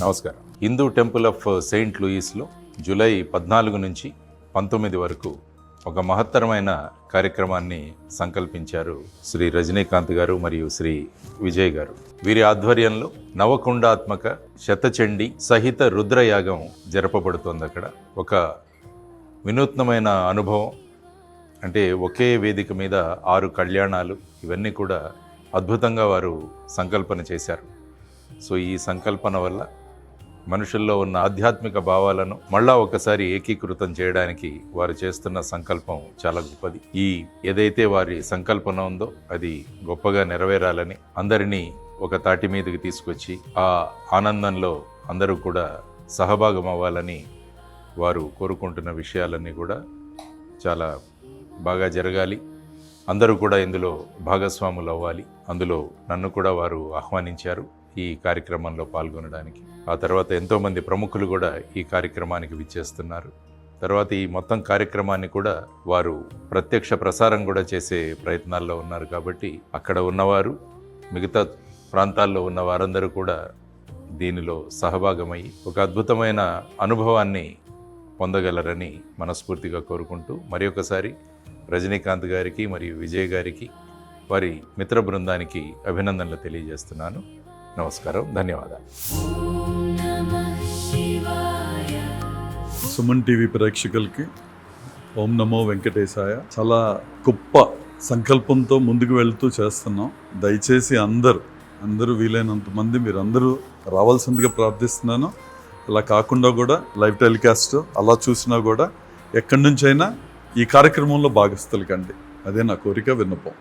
నమస్కారం. Hindu temple of Saint లూయిస్లో July 14 నుంచి 19 వరకు ఒక మహత్తరమైన కార్యక్రమాన్ని సంకల్పించారు శ్రీ రజనీకాంత్ గారు మరియు శ్రీ విజయ్ గారు. వీరి ఆధ్వర్యంలో నవకుండాత్మక శతచండీ సహిత రుద్రయాగం జరపబడుతోంది. అక్కడ ఒక వినూత్నమైన అనుభవం, అంటే ఒకే వేదిక మీద 6 కళ్యాణాలు, ఇవన్నీ కూడా అద్భుతంగా వారు సంకల్పన చేశారు. సో ఈ సంకల్పన వల్ల మనుషుల్లో ఉన్న ఆధ్యాత్మిక భావాలను మళ్ళా ఒకసారి ఏకీకృతం చేయడానికి వారు చేస్తున్న సంకల్పం చాలా గొప్పది. ఏదైతే వారి సంకల్పన ఉందో అది గొప్పగా నెరవేరాలని, అందరినీ ఒక తాటి మీదకి తీసుకొచ్చి ఆ ఆనందంలో అందరూ కూడా సహభాగం అవ్వాలని వారు కోరుకుంటున్న విషయాలన్నీ కూడా చాలా బాగా జరగాలి. అందరూ కూడా ఇందులో భాగస్వాములు అవ్వాలి. అందులో నన్ను కూడా వారు ఆహ్వానించారు ఈ కార్యక్రమంలో పాల్గొనడానికి. ఆ తర్వాత ఎంతోమంది ప్రముఖులు కూడా ఈ కార్యక్రమానికి విచ్చేస్తున్నారు. తర్వాత ఈ మొత్తం కార్యక్రమాన్ని కూడా వారు ప్రత్యక్ష ప్రసారం కూడా చేసే ప్రయత్నాల్లో ఉన్నారు. కాబట్టి అక్కడ ఉన్నవారు, మిగతా ప్రాంతాల్లో ఉన్న వారందరూ కూడా దీనిలో సహభాగమయ్యి ఒక అద్భుతమైన అనుభవాన్ని పొందగలరని మనస్ఫూర్తిగా కోరుకుంటూ మరి ఒకసారి రజనీకాంత్ గారికి మరియు విజయ్ గారికి, వారి మిత్ర బృందానికి అభినందనలు తెలియజేస్తున్నాను. నమస్కారం, ధన్యవాదాలు. సుమన్ టీవీ ప్రేక్షకులకి ఓం నమో వెంకటేశాయ. చాలా గొప్ప సంకల్పంతో ముందుకు వెళ్తూ చేస్తున్నాం. దయచేసి అందరూ వీలైనంత మంది మీరందరూ రావాల్సిందిగా ప్రార్థిస్తున్నాను. అలా కాకుండా కూడా లైవ్ టెలికాస్ట్ అలా చూసినా కూడా ఎక్కడి నుంచైనా ఈ కార్యక్రమంలో భాగస్థులు కండి. అదే నా కోరిక, విన్నపం.